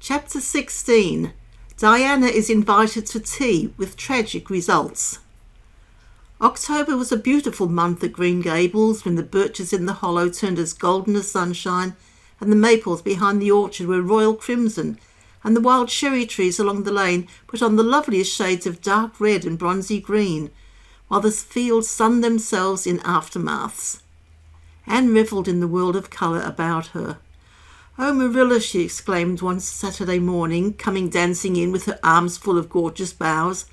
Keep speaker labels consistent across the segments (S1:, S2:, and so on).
S1: Chapter 16. Diana is invited to tea with tragic results. October was a beautiful month at Green Gables when the birches in the hollow turned as golden as sunshine, and the maples behind the orchard were royal crimson, and the wild cherry trees along the lane put on the loveliest shades of dark red and bronzy green, while the fields sunned themselves in aftermaths. Anne revelled in the world of colour about her. "Oh, Marilla," she exclaimed one Saturday morning, coming dancing in with her arms full of gorgeous boughs,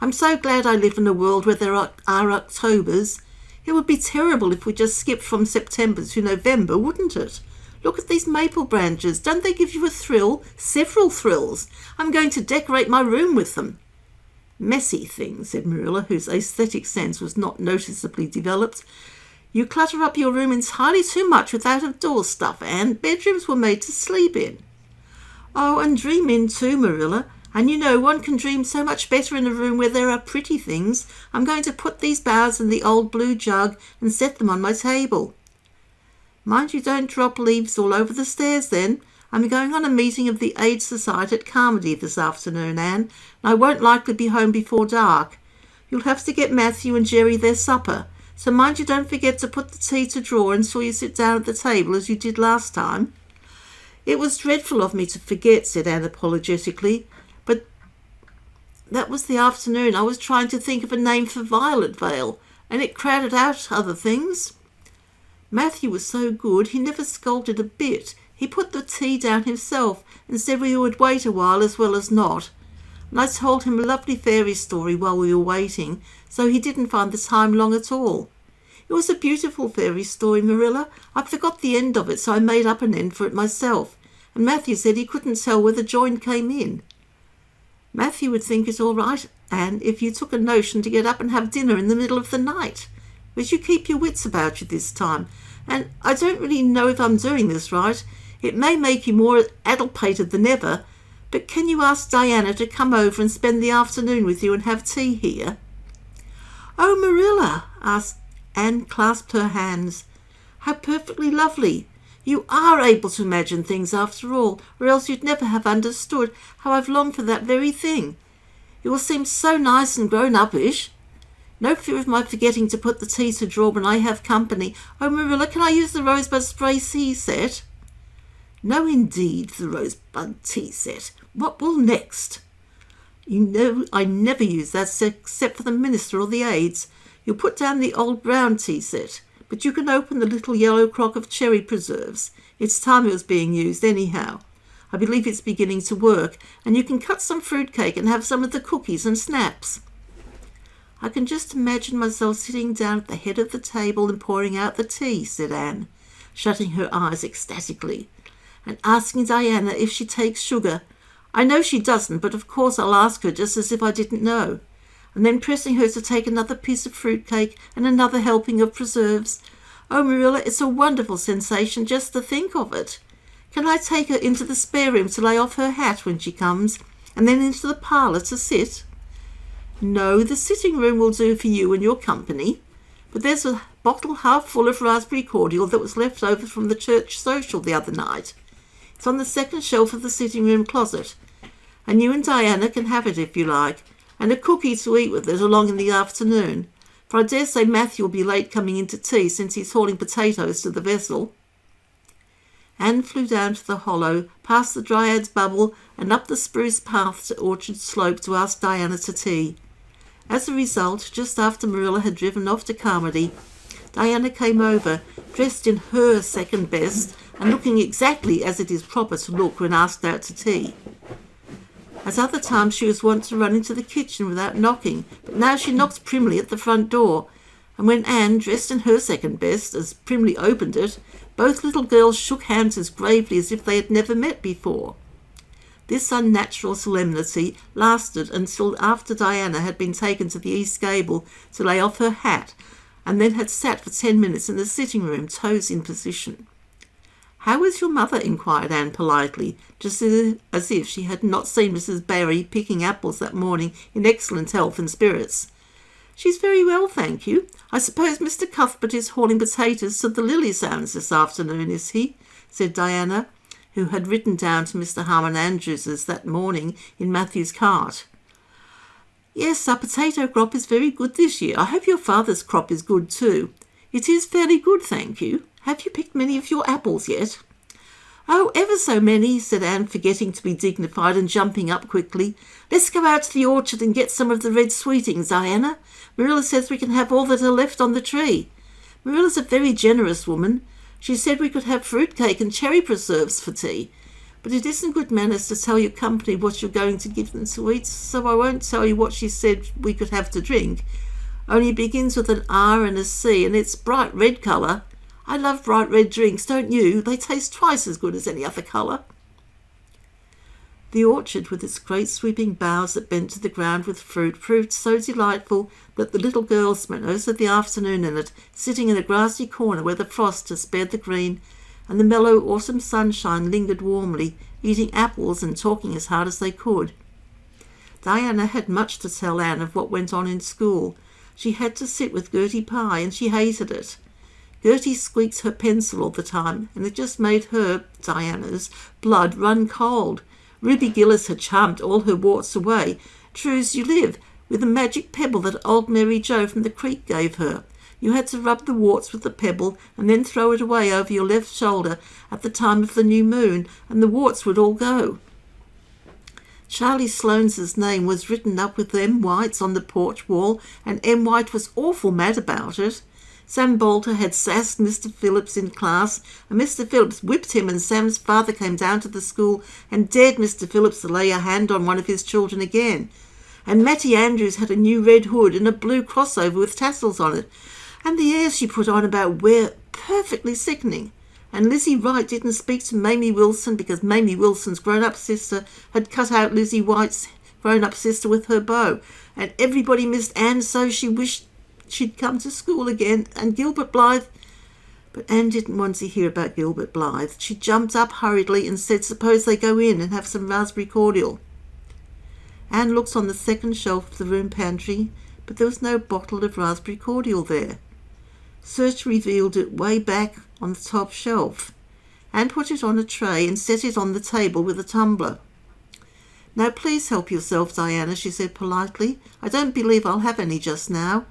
S1: "I'm so glad I live in a world where there are Octobers. It would be terrible if we just skipped from September to November, wouldn't it? Look at these maple branches. Don't they give you a thrill? Several thrills. I'm going to decorate my room with them." "Messy things," said Marilla, whose aesthetic sense was not noticeably developed. "You clutter up your room entirely too much with out-of-door stuff, Anne. Bedrooms were made to sleep in." "Oh, and dream in too, Marilla. And you know one can dream so much better in a room where there are pretty things. I'm going to put these boughs in the old blue jug and set them on my table." "Mind you don't drop leaves all over the stairs then. I'm going on a meeting of the Aid Society at Carmody this afternoon, Anne, and I won't likely be home before dark. You'll have to get Matthew and Jerry their supper. So mind you don't forget to put the tea to draw until you sit down at the table as you did last time." "It was dreadful of me to forget," said Anne apologetically, "but that was the afternoon I was trying to think of a name for Violet Vale, and it crowded out other things." "Matthew was so good, he never scolded a bit. He put the tea down himself and said we would wait a while as well as not. And I told him a lovely fairy story while we were waiting, so he didn't find the time long at all. It was a beautiful fairy story, Marilla. I forgot the end of it, so I made up an end for it myself, and Matthew said he couldn't tell where the join came in." "Matthew would think it all right, Anne, if you took a notion to get up and have dinner in the middle of the night. But you keep your wits about you this time, and I don't really know if I'm doing this right. It may make you more addlepated than ever, but can you ask Diana to come over and spend the afternoon with you and have tea here?" "Oh, Marilla," Anne clasped her hands. "How perfectly lovely. You are able to imagine things after all, or else you'd never have understood how I've longed for that very thing. It will seem so nice and grown-uppish. No fear of my forgetting to put the tea to draw when I have company. Oh, Marilla, can I use the rosebud spray tea set?" "No, indeed, the rosebud tea set. What will next?" "You know I never use that except for the minister or the aides. You'll put down the old brown tea set, but you can open the little yellow crock of cherry preserves. It's time it was being used anyhow. I believe it's beginning to work, and you can cut some fruitcake and have some of the cookies and snaps." "I can just imagine myself sitting down at the head of the table and pouring out the tea," said Anne, shutting her eyes ecstatically, "and asking Diana if she takes sugar. I know she doesn't, but of course I'll ask her just as if I didn't know. And then pressing her to take another piece of fruitcake and another helping of preserves. Oh, Marilla, it's a wonderful sensation just to think of it. Can I take her into the spare room to lay off her hat when she comes, and then into the parlour to sit?" "No, the sitting room will do for you and your company. But there's a bottle half full of raspberry cordial that was left over from the church social the other night. It's on the second shelf of the sitting room closet, and you and Diana can have it if you like, and a cookie to eat with it along in the afternoon, for I dare say Matthew will be late coming into tea since he's hauling potatoes to the vessel." Anne flew down to the hollow, past the Dryad's Bubble, and up the spruce path to Orchard Slope to ask Diana to tea. As a result, just after Marilla had driven off to Carmody, Diana came over, dressed in her second best, and looking exactly as it is proper to look when asked out to tea. At other times she was wont to run into the kitchen without knocking, but now she knocked primly at the front door, and when Anne, dressed in her second best, as primly opened it, both little girls shook hands as gravely as if they had never met before. This unnatural solemnity lasted until after Diana had been taken to the east gable to lay off her hat, and then had sat for 10 minutes in the sitting room, toes in position. "How is your mother?" inquired Anne politely, just as if she had not seen Mrs. Barry picking apples that morning in excellent health and spirits. "She's very well, thank you. I suppose Mr. Cuthbert is hauling potatoes to the lily sounds this afternoon, is he?" said Diana, who had ridden down to Mr. Harmon Andrews's that morning in Matthew's cart. "Yes, our potato crop is very good this year. I hope your father's crop is good too." "It is fairly good, thank you. Have you picked many of your apples yet?" "Oh, ever so many," said Anne, forgetting to be dignified and jumping up quickly. "Let's go out to the orchard and get some of the red sweetings, Diana. Marilla says we can have all that are left on the tree. Marilla's a very generous woman. She said we could have fruitcake and cherry preserves for tea. But it isn't good manners to tell your company what you're going to give them to eat, so I won't tell you what she said we could have to drink. Only it begins with an R and a C, and it's bright red colour. I love bright red drinks, don't you? They taste twice as good as any other colour." The orchard, with its great sweeping boughs that bent to the ground with fruit, proved so delightful that the little girls spent most of the afternoon in it, sitting in a grassy corner where the frost had spared the green, and the mellow autumn sunshine lingered warmly, eating apples and talking as hard as they could. Diana had much to tell Anne of what went on in school. She had to sit with Gertie Pye, and she hated it. Gertie squeaked her pencil all the time, and it just made her, Diana's, blood run cold. Ruby Gillis had charmed all her warts away, true as you live, with a magic pebble that old Mary Joe from the creek gave her. You had to rub the warts with the pebble and then throw it away over your left shoulder at the time of the new moon, and the warts would all go. Charlie Sloane's name was written up with M. White's on the porch wall, and M. White was awful mad about it. Sam Bolter had sassed Mr. Phillips in class, and Mr. Phillips whipped him, and Sam's father came down to the school and dared Mr. Phillips to lay a hand on one of his children again. And Mattie Andrews had a new red hood and a blue crossover with tassels on it, and the airs she put on about were perfectly sickening. And Lizzie Wright didn't speak to Mamie Wilson because Mamie Wilson's grown-up sister had cut out Lizzie White's grown-up sister with her bow, and everybody missed Anne so she wished she'd come to school again. And Gilbert Blythe... But Anne didn't want to hear about Gilbert Blythe. She jumped up hurriedly and said, "Suppose they go in and have some raspberry cordial." Anne looked on the second shelf of the room pantry, but there was no bottle of raspberry cordial there. Search revealed it way back on the top shelf. Anne put it on a tray and set it on the table with a tumbler. "Now please help yourself, Diana," she said politely. "I don't believe I'll have any just now.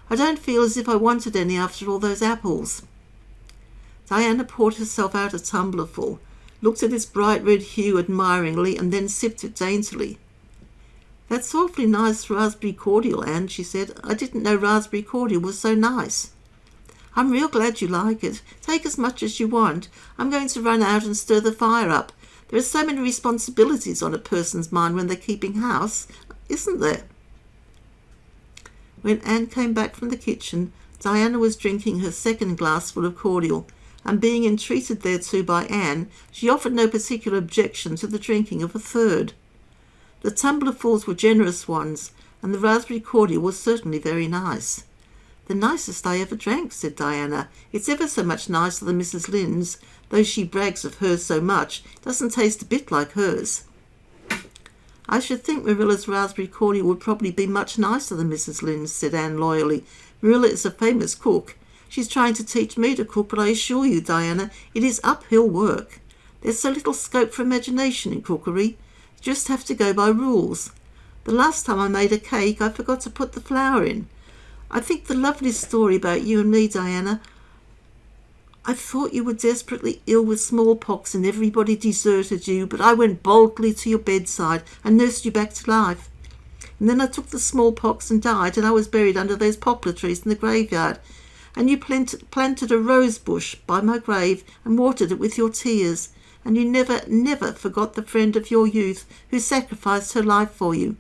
S1: I don't feel as if I wanted any after all those apples." Diana poured herself out a tumblerful, looked at its bright red hue admiringly, and then sipped it daintily. "That's awfully nice raspberry cordial, Anne," she said. "I didn't know raspberry cordial was so nice." "I'm real glad you like it. Take as much as you want. I'm going to run out and stir the fire up. There are so many responsibilities on a person's mind when they're keeping house, isn't there?" When Anne came back from the kitchen, Diana was drinking her second glassful of cordial, and being entreated thereto by Anne, she offered no particular objection to the drinking of a third. The tumblerfuls were generous ones, and the raspberry cordial was certainly very nice. "The nicest I ever drank," said Diana. "It's ever so much nicer than Mrs. Lynde's, though she brags of hers so much. It doesn't taste a bit like hers." "I should think Marilla's raspberry cordial would probably be much nicer than Mrs. Lynde's," said Anne loyally. "Marilla is a famous cook. She's trying to teach me to cook, but I assure you, Diana, it is uphill work. There's so little scope for imagination in cookery. You just have to go by rules. The last time I made a cake, I forgot to put the flour in. I think the loveliest story about you and me, Diana, I thought you were desperately ill with smallpox and everybody deserted you, but I went boldly to your bedside and nursed you back to life. And then I took the smallpox and died, and I was buried under those poplar trees in the graveyard. And you planted a rose bush by my grave and watered it with your tears. And you never forgot the friend of your youth who sacrificed her life for you.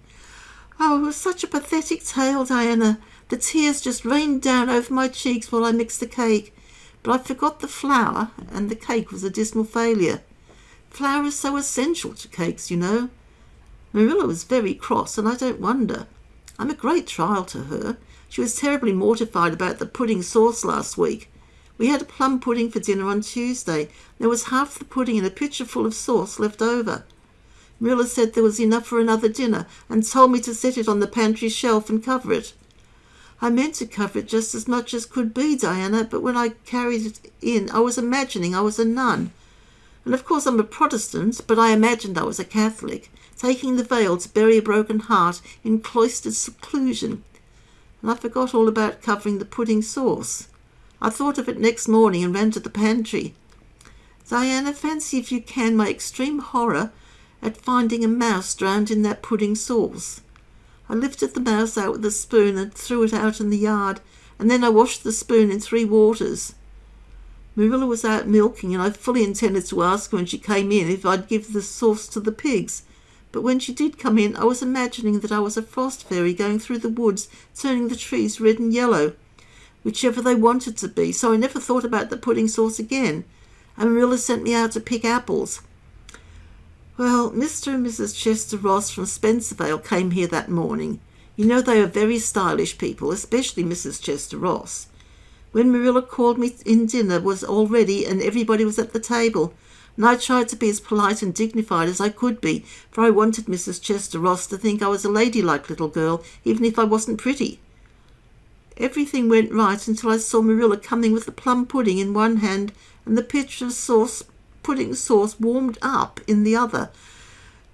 S1: Oh, it was such a pathetic tale, Diana. The tears just rained down over my cheeks while I mixed the cake. But I forgot the flour, and the cake was a dismal failure. Flour is so essential to cakes, you know. Marilla was very cross, and I don't wonder. I'm a great trial to her. She was terribly mortified about the pudding sauce last week. We had a plum pudding for dinner on Tuesday. There was half the pudding and a pitcher full of sauce left over. Marilla said there was enough for another dinner and told me to set it on the pantry shelf and cover it. I meant to cover it just as much as could be, Diana, but when I carried it in, I was imagining I was a nun. And of course I'm a Protestant, but I imagined I was a Catholic, taking the veil to bury a broken heart in cloistered seclusion. And I forgot all about covering the pudding sauce. I thought of it next morning and ran to the pantry. Diana, fancy if you can my extreme horror at finding a mouse drowned in that pudding sauce. I lifted the mouse out with a spoon and threw it out in the yard, and then I washed the spoon in 3 waters. Marilla was out milking, and I fully intended to ask her when she came in if I'd give the sauce to the pigs. But when she did come in, I was imagining that I was a frost fairy going through the woods, turning the trees red and yellow, whichever they wanted to be, so I never thought about the pudding sauce again, and Marilla sent me out to pick apples. Well, Mr. and Mrs. Chester Ross from Spencervale came here that morning. You know they are very stylish people, especially Mrs. Chester Ross. When Marilla called me in, dinner was all ready and everybody was at the table, and I tried to be as polite and dignified as I could be, for I wanted Mrs. Chester Ross to think I was a ladylike little girl, even if I wasn't pretty. Everything went right until I saw Marilla coming with the plum pudding in one hand and the pitcher of pudding sauce warmed up in the other.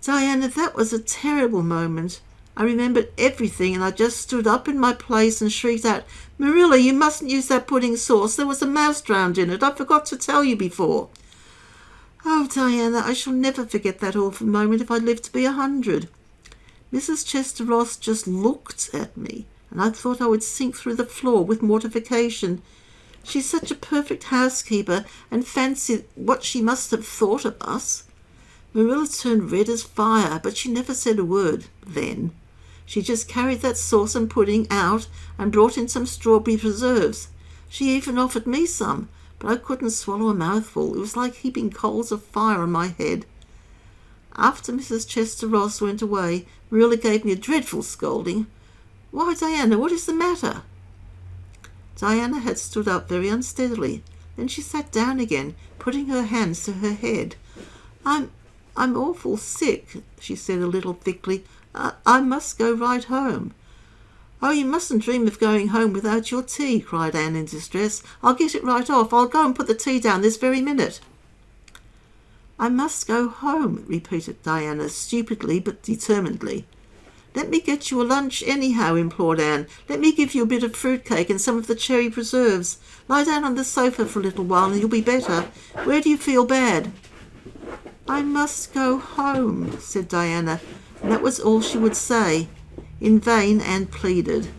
S1: Diana, that was a terrible moment. I remembered everything, and I just stood up in my place and shrieked out, "Marilla, you mustn't use that pudding sauce. There was a mouse drowned in it. I forgot to tell you before." Oh, Diana, I shall never forget that awful moment if I live to be 100. Mrs. Chester Ross just looked at me, and I thought I would sink through the floor with mortification. She's such a perfect housekeeper, and fancy what she must have thought of us. Marilla turned red as fire, but she never said a word then. She just carried that sauce and pudding out and brought in some strawberry preserves. She even offered me some, but I couldn't swallow a mouthful. It was like heaping coals of fire on my head. After Mrs. Chester Ross went away, Marilla gave me a dreadful scolding. "Why, Diana, what is the matter?" Diana had stood up very unsteadily. Then she sat down again, putting her hands to her head. I'm awful sick," she said a little thickly. I must go right home." "Oh, you mustn't dream of going home without your tea," cried Anne in distress. "I'll get it right off. I'll go and put the tea down this very minute." "I must go home," repeated Diana, stupidly but determinedly. "Let me get you a lunch anyhow," implored Anne. "Let me give you a bit of fruitcake and some of the cherry preserves. Lie down on the sofa for a little while and you'll be better. Where do you feel bad?" "I must go home," said Diana, and that was all she would say. In vain Anne pleaded.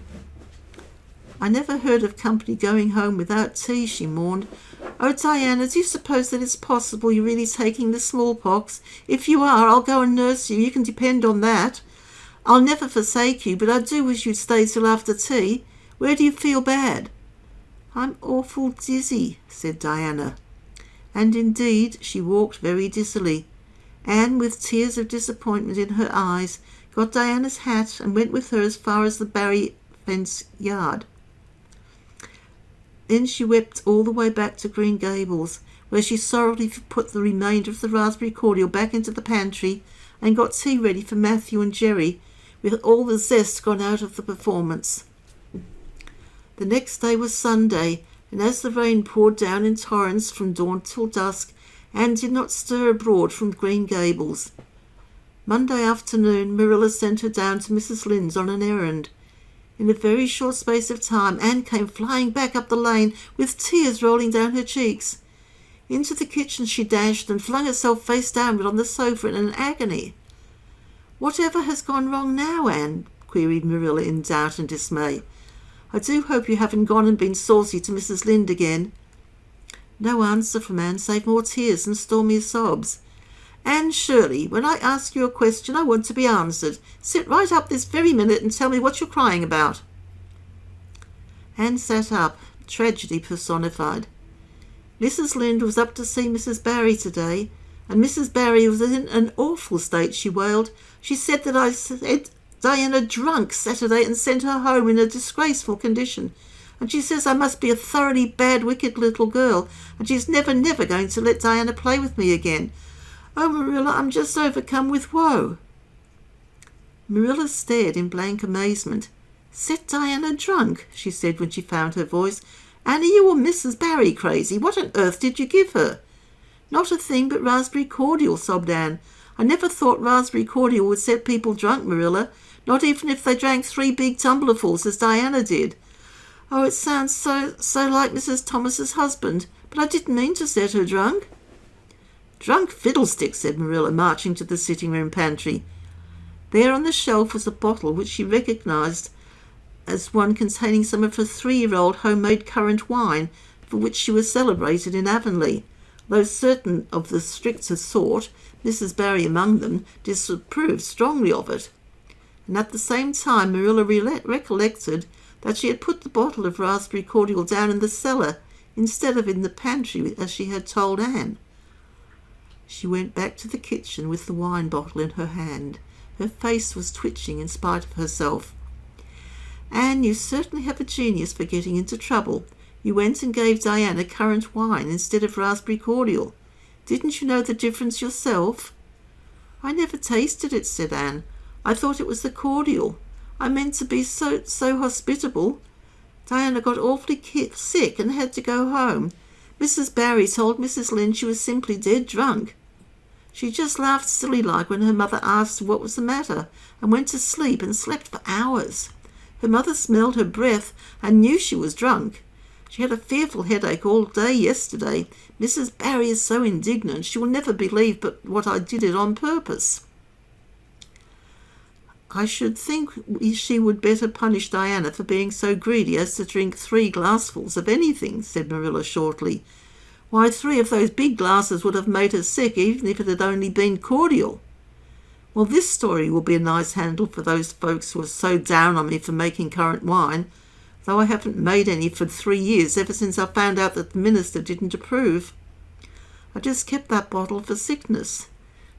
S1: "I never heard of company going home without tea," she mourned. "Oh, Diana, do you suppose that it's possible you're really taking the smallpox? If you are, I'll go and nurse you. You can depend on that. I'll never forsake you, but I do wish you'd stay till after tea. Where do you feel bad?" "I'm awful dizzy," said Diana. And indeed she walked very dizzily. Anne, with tears of disappointment in her eyes, got Diana's hat and went with her as far as the barry fence yard. Then she wept all the way back to Green Gables, where she sorrowfully put the remainder of the raspberry cordial back into the pantry and got tea ready for Matthew and Jerry, with all the zest gone out of the performance. The next day was Sunday, and as the rain poured down in torrents from dawn till dusk, Anne did not stir abroad from Green Gables. Monday afternoon, Marilla sent her down to Mrs. Lynde's on an errand. In a very short space of time, Anne came flying back up the lane with tears rolling down her cheeks. Into the kitchen she dashed and flung herself face downward on the sofa in an agony. "Whatever has gone wrong now, Anne?" queried Marilla in doubt and dismay. "I do hope you haven't gone and been saucy to Mrs. Lynde again." No answer from Anne save more tears and stormy sobs. "Anne Shirley, when I ask you a question, I want to be answered. Sit right up this very minute and tell me what you're crying about." Anne sat up, tragedy personified. "Mrs. Lynde was up to see Mrs. Barry today, and Mrs. Barry was in an awful state," she wailed. "She said that I said Diana drunk Saturday and sent her home in a disgraceful condition. And she says I must be a thoroughly bad, wicked little girl, and she's never going to let Diana play with me again. Oh, Marilla, I'm just overcome with woe." Marilla stared in blank amazement. "Set Diana drunk?" she said when she found her voice. "And are you or Mrs. Barry crazy? What on earth did you give her?" Not a thing but raspberry cordial, sobbed Anne. I never thought raspberry cordial would set people drunk, Marilla, not even if they drank 3 big tumblerfuls as Diana did. Oh, it sounds so like Mrs. Thomas's husband, but I didn't mean to set her drunk. Drunk fiddlestick, said Marilla, marching to the sitting-room pantry. There on the shelf was a bottle which she recognised as one containing some of her 3-year-old homemade currant wine, for which she was celebrated in Avonlea, though certain of the stricter sort, Mrs. Barry among them, disapproved strongly of it. And at the same time Marilla recollected that she had put the bottle of raspberry cordial down in the cellar instead of in the pantry as she had told Anne. She went back to the kitchen with the wine bottle in her hand. Her face was twitching in spite of herself. Anne, you certainly have a genius for getting into trouble. You went and gave Diana currant wine instead of raspberry cordial. Didn't you know the difference yourself? I never tasted it, said Anne. I thought it was the cordial. I meant to be so hospitable. Diana got awfully sick and had to go home. Mrs. Barry told Mrs. Lynde she was simply dead drunk. She just laughed silly-like when her mother asked her what was the matter, and went to sleep and slept for hours. Her mother smelled her breath and knew she was drunk. She had a fearful headache all day yesterday. Mrs. Barry is so indignant she will never believe but what I did it on purpose. I should think she would better punish Diana for being so greedy as to drink 3 glassfuls of anything, said Marilla shortly. Why, 3 of those big glasses would have made her sick, even if it had only been cordial. Well, this story will be a nice handle for those folks who are so down on me for making currant wine, though I haven't made any for 3 years, ever since I found out that the minister didn't approve. I just kept that bottle for sickness.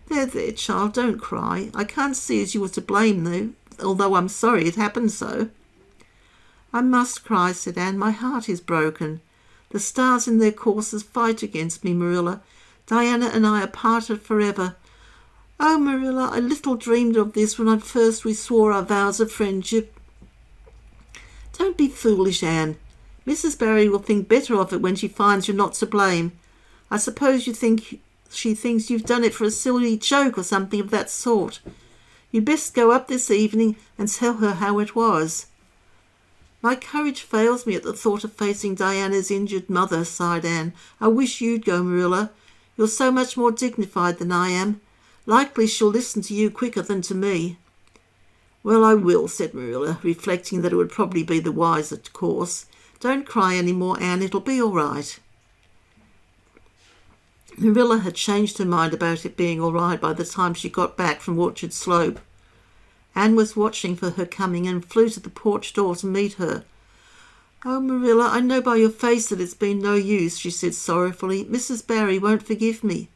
S1: There, child, don't cry. I can't see as you were to blame, though, although I'm sorry it happened so. I must cry, said Anne. My heart is broken. The stars in their courses fight against me, Marilla. Diana and I are parted forever. Oh, Marilla, I little dreamed of this when first we swore our vows of friendship. Don't be foolish, Anne. Mrs. Barry will think better of it when she finds you're not to blame. I suppose she thinks you've done it for a silly joke or something of that sort. You'd best go up this evening and tell her how it was. My courage fails me at the thought of facing Diana's injured mother, sighed Anne. I wish you'd go, Marilla. You're so much more dignified than I am. Likely she'll listen to you quicker than to me. Well, I will, said Marilla, reflecting that it would probably be the wiser course. Don't cry any more, Anne. It'll be all right. Marilla had changed her mind about it being all right by the time she got back from Orchard Slope. Anne was watching for her coming and flew to the porch door to meet her. Oh, Marilla, I know by your face that it's been no use, she said sorrowfully. Mrs. Barry won't forgive me.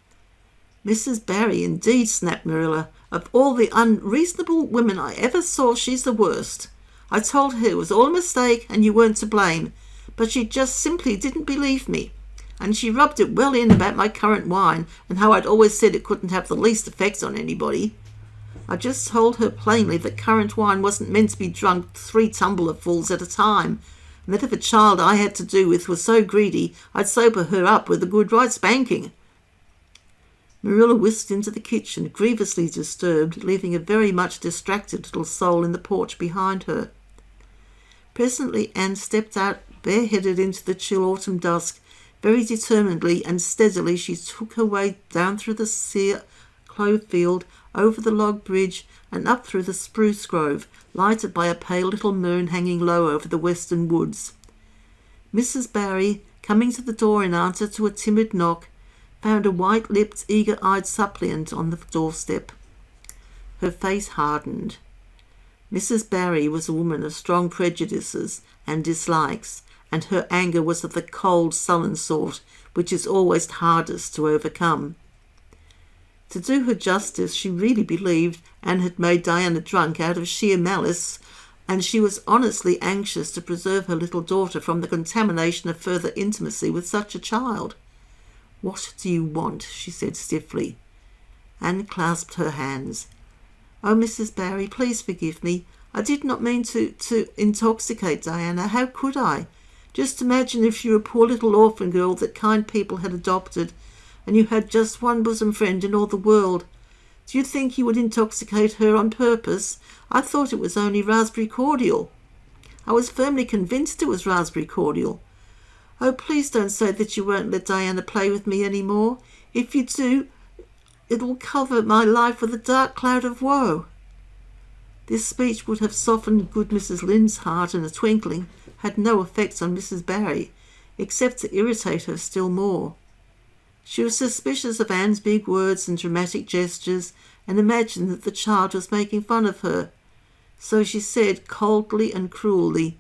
S1: Mrs. Barry, indeed, snapped Marilla. Of all the unreasonable women I ever saw, she's the worst. I told her it was all a mistake and you weren't to blame, but she just simply didn't believe me. And she rubbed it well in about my currant wine and how I'd always said it couldn't have the least effect on anybody. I just told her plainly that currant wine wasn't meant to be drunk 3 tumblerfuls at a time, and that if a child I had to do with was so greedy, I'd sober her up with a good right spanking. Marilla whisked into the kitchen, grievously disturbed, leaving a very much distracted little soul in the porch behind her. Presently Anne stepped out bareheaded into the chill autumn dusk. Very determinedly and steadily she took her way down through the sere clove field, over the log bridge, and up through the spruce grove, lighted by a pale little moon hanging low over the western woods. Mrs. Barry, coming to the door in answer to a timid knock, found a white-lipped, eager-eyed suppliant on the doorstep. Her face hardened. Mrs. Barry was a woman of strong prejudices and dislikes, and her anger was of the cold, sullen sort, which is always hardest to overcome. To do her justice, she really believed Anne had made Diana drunk out of sheer malice, and she was honestly anxious to preserve her little daughter from the contamination of further intimacy with such a child. "What do you want?" she said stiffly. Anne clasped her hands. "Oh, Mrs. Barry, please forgive me. I did not mean to intoxicate Diana. How could I? Just imagine if she were a poor little orphan girl that kind people had adopted, and you had just one bosom friend in all the world. Do you think you would intoxicate her on purpose? I thought it was only raspberry cordial. I was firmly convinced it was raspberry cordial. Oh, please don't say that you won't let Diana play with me any more. If you do, it will cover my life with a dark cloud of woe." This speech would have softened good Mrs. Lynde's heart in a twinkling, had no effect on Mrs. Barry, except to irritate her still more. She was suspicious of Anne's big words and dramatic gestures, and imagined that the child was making fun of her. So she said, coldly and cruelly,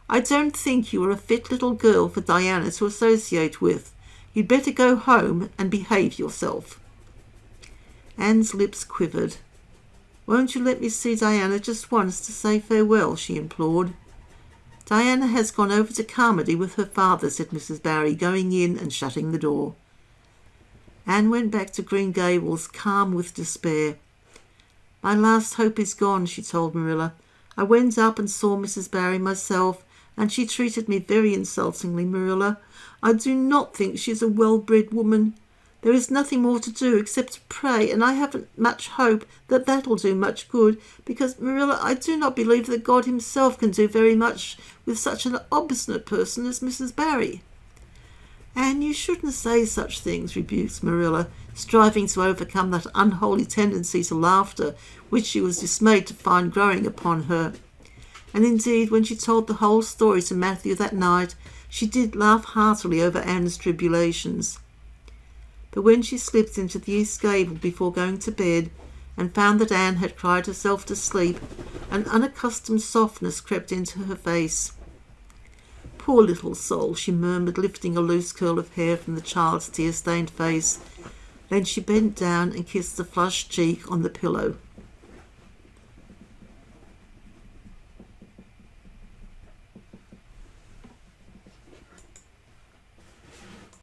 S1: "I don't think you are a fit little girl for Diana to associate with. You'd better go home and behave yourself." Anne's lips quivered. "Won't you let me see Diana just once to say farewell?" she implored. "Diana has gone over to Carmody with her father," said Mrs. Barry, going in and shutting the door. Anne went back to Green Gables, calm with despair. "My last hope is gone," she told Marilla. "I went up and saw Mrs. Barry myself, and she treated me very insultingly, Marilla. I do not think she's a well-bred woman. There is nothing more to do except to pray, and I haven't much hope that that'll do much good, because, Marilla, I do not believe that God himself can do very much with such an obstinate person as Mrs. Barry." "Anne, you shouldn't say such things," rebuked Marilla, striving to overcome that unholy tendency to laughter which she was dismayed to find growing upon her. And indeed, when she told the whole story to Matthew that night, she did laugh heartily over Anne's tribulations. But when she slipped into the east gable before going to bed, and found that Anne had cried herself to sleep, an unaccustomed softness crept into her face. "Poor little soul," she murmured, lifting a loose curl of hair from the child's tear-stained face. Then she bent down and kissed the flushed cheek on the pillow.